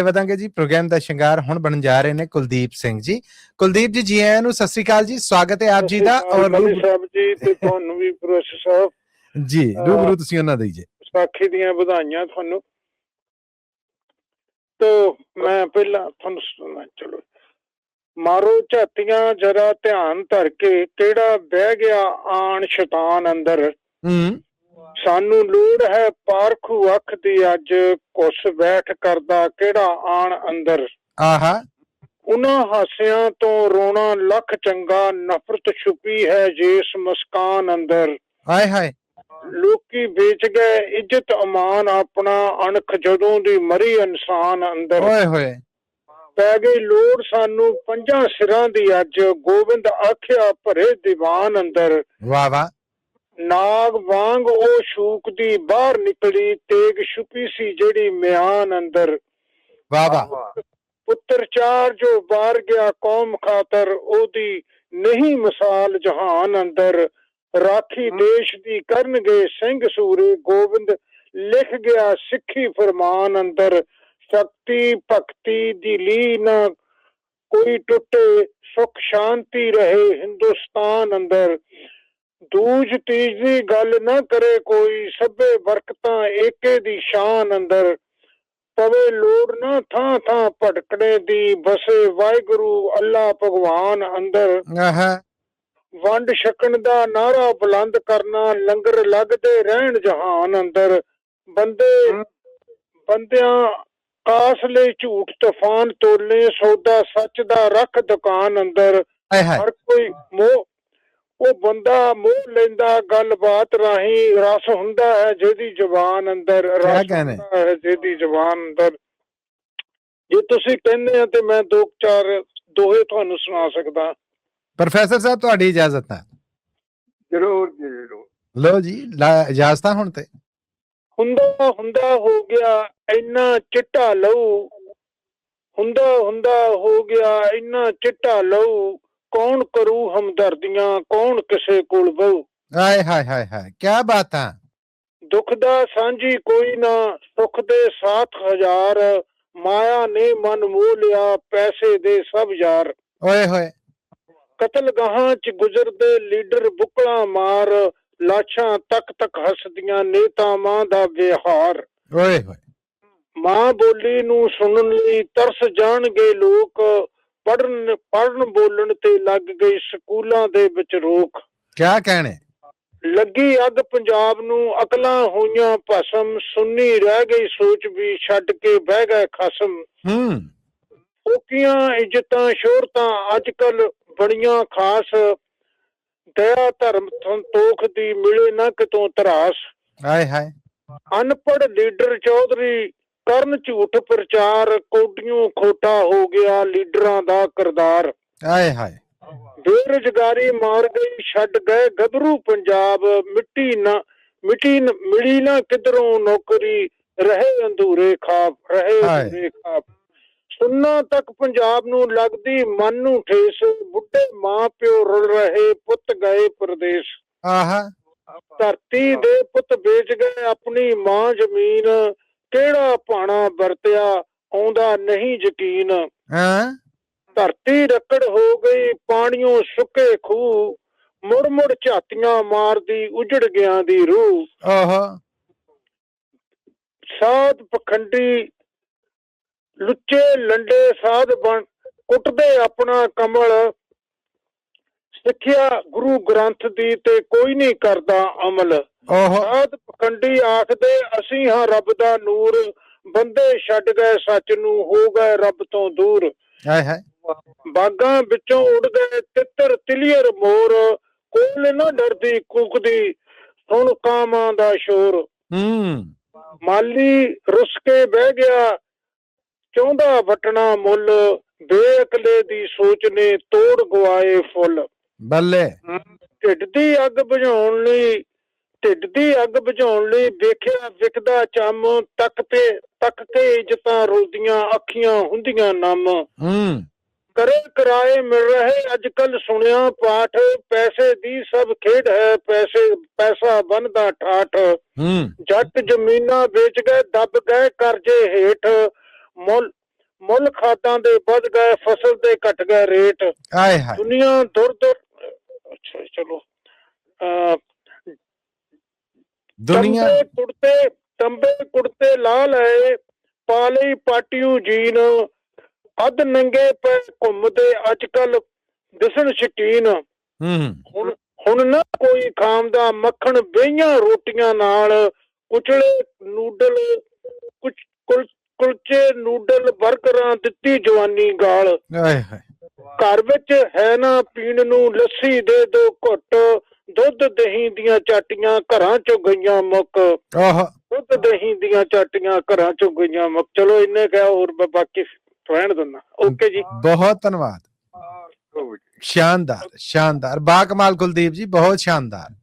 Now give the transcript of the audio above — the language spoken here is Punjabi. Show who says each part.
Speaker 1: ਵਧਾਂਗੇ ਜੀ। ਪ੍ਰੋਗਰਾਮ ਦਾ ਸ਼ਿੰਗਾਰ ਹੁਣ ਬਣਨ ਜਾ ਰਹੇ ਨੇ ਕੁਲਦੀਪ ਸਿੰਘ ਜੀ। ਕੁਲਦੀਪ ਜੀ, ਜੀ ਆਇਆਂ ਨੂੰ, ਸਤਿ ਸ੍ਰੀ ਅਕਾਲ ਜੀ, ਸਵਾਗਤ ਹੈ ਆਪ ਜੀ ਦਾ।
Speaker 2: ਔਰ ਸਾਹਿਬ ਜੀ ਤੇ ਤੁਹਾਨੂੰ ਵੀ ਪ੍ਰੋਫੈਸਰ ਸਾਹਿਬ
Speaker 1: ਜੀ ਰੂਬਰੂ ਤੁਸੀਂ ਉਹਨਾਂ ਦੇ ਜੀ
Speaker 2: ਵਿਸਾਖੀ ਦੀਆਂ ਵਧਾਈਆਂ ਤੁਹਾਨੂੰ। ਤੋ ਮੈਂ ਪਹਿਲਾਂ ਤੁਹਾਨੂੰ ਸੁਣਾ, ਚਲੋ ਮਾਰੋ ਝਾਤੀਆਂ ਜਰਾ ਧਿਆਨ ਧਰ ਕੇ, ਕਿਹੜਾ ਬਹਿ ਗਿਆ ਆਣ ਸ਼ੈਤਾਨ ਅੰਦਰ। ਸਾਨੂੰ ਲੋੜ ਹੈ ਪਾਰਖੂ ਅੱਖ ਦੀ, ਅੱਜ ਕੁਸ ਬੈਠ ਕਰਦਾ ਕਿਹੜਾ ਆਣ ਅੰਦਰ।
Speaker 1: ਆਹਾ,
Speaker 2: ਉਹਨਾਂ ਹਾਸਿਆਂ ਤੋਂ ਰੋਣਾ ਲੱਖ ਚੰਗਾ, ਨਫ਼ਰਤ ਛੁਪੀ ਹੈ ਜਿਸ ਮੁਸਕਾਨ ਅੰਦਰ।
Speaker 1: ਹਾਏ ਹਾਏ,
Speaker 2: ਲੋਕੀ ਵੇਚ ਗਏ ਇੱਜ਼ਤ ਅਮਾਨ ਆਪਣਾ, ਅਣਖ ਜਦੋਂ ਦੀ ਮਰੀ ਇਨਸਾਨ ਅੰਦਰ।
Speaker 1: ਓਏ ਹੋਏ,
Speaker 2: ਪੈ ਗਈ ਲੋੜ ਸਾਨੂੰ ਪੰਜਾਂ ਸਿਰਾਂ ਦੀ, ਅੱਜ ਗੋਬਿੰਦ ਆਖਿਆ ਭਰੇ ਦੀਵਾਨ ਅੰਦਰ।
Speaker 1: ਵਾਹ ਵਾਹ,
Speaker 2: ਨਾਗ ਵਾਂਗ ਉਹ ਸ਼ੂਕ ਦੀ ਬਾਹਰ ਨਿਕਲੀ, ਤੇਗ ਛੁਪੀ ਸੀ ਜਿਹੜੀ ਮਿਆਨ ਅੰਦਰ।
Speaker 1: ਵਾਹ ਵਾਹ,
Speaker 2: ਪੁੱਤਰ ਚਾਰ ਜੋ ਬਾਰ ਗਿਆ ਕੌਮ ਖਾਤਰ, ਉਹਦੀ ਨਹੀਂ ਮਿਸਾਲ ਜਹਾਨ ਅੰਦਰ। ਰਾਖੀ ਦੇਸ਼ ਦੀ ਕਰਨਗੇ ਸਿੰਘ ਸੂਰੇ, ਗੋਬਿੰਦ ਲਿਖ ਗਿਆ ਸਿੱਖੀ ਫਰਮਾਨ ਅੰਦਰ। ਸ਼ਕਤੀ ਭਗਤੀ ਦੀ ਲੀ ਨਾ ਕੋਈ ਟੁੱਟੇ, ਸੁਖ ਸ਼ਾਂਤੀ ਰਹੇ ਹਿੰਦੁਸਤਾਨ ਅੰਦਰ। ਦੂਜ ਤੀਜ ਦੀ ਗੱਲ ਨਾ ਕਰੇ ਕੋਈ, ਸਭੇ ਬਰਕਤਾਂ ਏਕੇ ਦੀ ਸ਼ਾਨ ਅੰਦਰ। ਪਵੇ ਲੋੜ ਨਾ ਥਾਂ ਥਾਂ ਭਟਕਣੇ ਦੀ, ਬਸੇ ਵਾਹਿਗੁਰੂ ਅੱਲਾ ਭਗਵਾਨ ਅੰਦਰ। ਵੰਡ ਛਕਣ ਦਾ ਨਾਰਾ ਬੁਲੰਦ ਕਰਨਾ, ਲੰਗਰ ਲੱਗਦੇ ਰਹਿਣ ਜਹਾਨ ਅੰਦਰ। ਬੰਦਿਆਂ ਕਾਸ ਲਈ ਝੂਠ ਤੂਫਾਨ ਤੋਲੇ, ਸੌਦਾ ਸੱਚ ਦਾ ਰੱਖ ਦੁਕਾਨ ਅੰਦਰ। ਹਰ ਕੋਈ ਮੋਹ ਉਹ ਬੰਦਾ ਮੋਹ ਲੈਂਦਾ ਗੱਲਬਾਤ ਰਾਹੀਂ, ਰਸ ਹੁੰਦਾ ਹੈ ਜਿਹਦੀ ਜ਼ੁਬਾਨ ਅੰਦਰ। ਰਸ ਹੁੰਦਾ ਹੈ ਜਿਹਦੀ ਜ਼ੁਬਾਨ ਅੰਦਰ। ਜੇ ਤੁਸੀਂ ਕਹਿੰਦੇ ਆ ਤੇ ਮੈਂ ਦੋ ਚਾਰ ਦੋਹੇ ਤੁਹਾਨੂੰ ਸੁਣਾ ਸਕਦਾ।
Speaker 1: ਪ੍ਰੋਫੈਸਰ ਸਾਹਿਬ ਤੁਹਾਡੀ ਇਜਾਜ਼ਤ ਹੈ?
Speaker 2: ਜ਼ਰੂਰ ਜੀ ਜ਼ਰੂਰ।
Speaker 1: ਲੋ ਜੀ, ਇਜਾਜ਼ਤ ਹੁਣ ਤੇ।
Speaker 2: ਹੁੰਦਾ ਹੁੰਦਾ ਹੋ ਗਿਆ ਇੰਨਾ ਚਿੱਟਾ ਲਹੂ, ਹੁੰਦਾ ਹੁੰਦਾ ਹੋ ਗਿਆ ਇੰਨਾ ਚਿੱਟਾ ਲਹੂ, ਕੌਣ ਕਰੂ ਹਮਦਰਦੀਆਂ ਕੌਣ ਕਿਸੇ ਕੋਲ ਬਹੂ।
Speaker 1: ਹਾਏ ਹਾਏ ਹਾਏ ਹਾਏ, ਕਿਆ ਬਾਤ ਹੈ।
Speaker 2: ਦੁੱਖ ਦਾ ਸਾਂਝੀ ਕੋਈ ਨਾ, ਸੁੱਖ ਦੇ ਸਾਥ ਹਜ਼ਾਰ, ਮਾਇਆ ਨੇ ਮਨ ਮੋਹ ਲਿਆ ਪੈਸੇ ਦੇ ਸਭ ਯਾਰ।
Speaker 1: ਓਏ ਹੋਏ,
Speaker 2: ਕਤਲ ਗਾਹਾਂ ਚ ਗੁਜ਼ਰਦੇ ਲੀਡਰ ਬੁੱਕਲਾਂ ਮਾਰ, ਲਾਸ਼ਾਂ ਤੱਕ ਤੱਕ ਹੱਸਦੀਆਂ ਨੇਤਾਵਾਂ ਦਾ ਵਿਹਾਰ।
Speaker 1: ਓਏ ਹੋਏ,
Speaker 2: ਮਾਂ ਬੋਲੀ ਨੂੰ ਸੁਣਨ ਲਈ ਤਰਸ ਜਾਣਗੇ ਲੋਕ, ਪੜਨ ਬੋਲਣ ਤੇ ਲੱਗ ਗਈ ਸਕੂਲਾਂ ਦੇ ਵਿੱਚ ਰੋਕ।
Speaker 1: ਕਿਆ ਕਹਿਣੇ।
Speaker 2: ਲੱਗੀ ਅੱਗ ਪੰਜਾਬ ਨੂੰ ਅਕਲਾਂ ਹੋਈਆਂ ਭਸਮ, ਸੁੰਨੀ ਰਹਿ ਗਈ ਸੋਚ ਵੀ ਛੱਡ ਕੇ ਬਹਿ ਗਏ ਖਸਮ। ਫੋਕੀਆਂ ਇੱਜ਼ਤਾਂ ਸ਼ੋਹਰਤਾਂ ਅੱਜ ਕੱਲ ਬਣੀਆਂ ਖਾਸ, ਦਇਆ ਧਰਮ ਸੰਤੋਖ ਦੀ ਮਿਲੇ ਨਾ ਕਿਤੋਂ ਤਰਾਸ।
Speaker 1: ਹਾਏ ਹਾਏ,
Speaker 2: ਅਨਪੜ੍ਹ ਲੀਡਰ ਚੌਧਰੀ ਕਰਨ ਝੂਠ ਪ੍ਰਚਾਰ, ਕੋਡੀਆਂ ਖੋਟਾ ਹੋ ਗਿਆ ਲੀਡਰਾਂ ਦਾ ਕਿਰਦਾਰ।
Speaker 1: ਹਾਏ ਹਾਏ,
Speaker 2: ਬੇਰੁਜ਼ਗਾਰੀ ਮਾਰ ਗਈ ਛੱਡ ਗਏ ਗੱਭਰੂ ਪੰਜਾਬ, ਮਿਲੀ ਨਾ ਕਿਧਰੋਂ ਨੌਕਰੀ, ਰਹੇ ਅੰਧੂਰੇ ਖਾਬ ਰਹੇ ਅੰਧੂਰੇ ਖਾਬ। ਸੁਣਨਾ ਤੱਕ ਪੰਜਾਬ ਨੂੰ ਲੱਗਦੀ ਮਨ ਨੂੰ ਠੇਸ, ਬੁੱਢੇ ਮਾਂ ਪਿਓ ਰੁਲ ਰਹੇ ਪੁੱਤ ਗਏ ਪ੍ਰਦੇਸ਼। ਧਰਤੀ ਦੇ ਪੁੱਤ ਵੇਚ ਗਏ ਆਪਣੀ ਮਾਂ ਜ਼ਮੀਨ, ਕਿਹੜਾ ਭਾਣਾ ਵਰਤਿਆ ਆਉਂਦਾ ਨਹੀਂ ਯਕੀਨ। ਧਰਤੀ ਰੱਕੜ ਹੋ ਗਈ ਪਾਣੀਓਂ ਸੁੱਕੇ ਖੂਹ, ਮੁੜ ਮੁੜ ਝਾਤੀਆਂ ਮਾਰਦੀ ਉਜੜ ਗਿਆ ਦੀ ਰੂਹ। ਸਾਧ ਪਖੰਡੀ ਲੁੱਚੇ ਲੰਡੇ ਸਾਧ ਬਣ ਕੁੱਟਦੇ ਆਪਣਾ ਕਮਲ, ਸਿੱਖਿਆ ਗੁਰੂ ਗ੍ਰੰਥ ਦੀ ਤੇ ਕੋਈ ਨਹੀਂ ਕਰਦਾ ਅਮਲ। ਸਾਧ ਪਖੰਡੀ ਆਖਦੇ ਅਸੀਂ ਹਾਂ ਰੱਬ ਦਾ ਨੂਰ, ਬੰਦੇ ਛੱਡ ਗਏ ਸੱਚ ਨੂੰ ਹੋ ਗਏ ਰੱਬ ਤੋਂ ਦੂਰ। ਬਾਗਾਂ ਵਿੱਚੋਂ ਉੱਡ ਗਏ ਤਿੱਤਰ ਤਿਲੀਅਰ ਮੋਰ, ਕੋਲ ਨਾ ਡਰਦੀ ਕੂਕਦੀ ਸੁਣ ਕਾਮਾਂ ਦਾ ਸ਼ੋਰ। ਮਾਲੀ ਰੁੱਸ ਕੇ ਬਹਿ ਗਿਆ ਚਾਹੁੰਦਾ ਵਟਣਾ ਮੁੱਲ, ਬੇਅਕਲੇ ਦੀ ਸੋਚ ਨੇ ਤੋੜ ਗਵਾਏ ਫੁੱਲ। ਬੱਲੇ ਢਿੱਡ ਦੀ ਅੱਗ ਬੁਝਾਉਣ ਲਈ ਵੇਖਿਆ ਵਿਕਦਾ ਚੰਮ, ਤੱਕ ਕੇ ਇੱਜ਼ਤਾਂ ਰੁਲਦੀਆਂ ਅੱਖੀਆਂ ਹੁੰਦੀਆਂ ਨਮ। ਕਰੇ ਕਿਰਾਏ ਮਿਲ ਰਹੇ ਅੱਜ ਕੱਲ ਸੁਣਿਆ ਪਾਠ, ਪੈਸੇ ਦੀ ਸਭ ਖੇਡ ਹੈ ਪੈਸਾ ਬਣਦਾ ਠਾਠ। ਜੱਟ ਜ਼ਮੀਨਾਂ ਵੇਚ ਗਏ ਦੱਬ ਗਏ ਕਰਜ਼ੇ ਹੇਠ, ਮੁੱਲ ਖਾਦਾਂ ਦੇ ਵੱਧ ਗਏ, ਫਸਲ ਦੇ ਘਟ ਗਏ ਰੇਟ।
Speaker 1: ਆਏ ਹਾਏ।
Speaker 2: ਦੁਨੀਆ ਦੁਰ ਅੱਛਾ ਚਲੋ
Speaker 1: ਦੁਨੀਆ
Speaker 2: ਤੰਬੇ ਕੁੜਤੇ ਲਾ ਲਏ, ਪਾ ਲਈ ਪਾਟੀਓ ਜੀਨ, ਅੱਧ ਨੰਗੇ ਪੈ ਘੁੰਮਦੇ ਅੱਜ ਕੱਲ ਦਿਸਣ ਸ਼ਕੀਨ। ਹੁਣ ਨਾ ਕੋਈ ਖਾਂਦਾ ਮੱਖਣ ਬੇਈਆਂ ਰੋਟੀਆਂ ਨਾਲ, ਕੁਚਲੇ ਨੂਡਲ ਕੁਲਚੇ ਨੂਡਲ ਬਰਗਰਾਂ ਦਿੱਤੀ ਜਵਾਨੀ ਗਾਲ।
Speaker 1: ਆਏ ਹਾਏ।
Speaker 2: ਘਰ ਵਿੱਚ ਹੈ ਨਾ ਪੀਣ ਨੂੰ, ਲੱਸੀ ਦੇ ਦੋ ਘੁੱਟ, ਦੁੱਧ ਦਹੀਂ ਦੀਆਂ ਚਾਟੀਆਂ ਘਰਾਂ ਚੋਂ ਗਈਆਂ ਮੁੱਕ। ਦੁੱਧ ਦਹੀਂ ਦੀਆਂ ਚਾਟੀਆਂ ਘਰਾਂ ਚੋਂ ਗਈਆਂ ਮੁੱਕ। ਚਲੋ ਇੰਨੇ ਕਹਿ, ਹੋਰ ਬਾਕੀ ਰਹਿਣ ਦਿੰਦਾ। ਓਕੇ ਜੀ,
Speaker 1: ਬਹੁਤ ਧੰਨਵਾਦ। ਸ਼ਾਨਦਾਰ ਸ਼ਾਨਦਾਰ, ਬਾ ਕਮਾਲ ਕੁਲਦੀਪ ਜੀ, ਬਹੁਤ ਸ਼ਾਨਦਾਰ।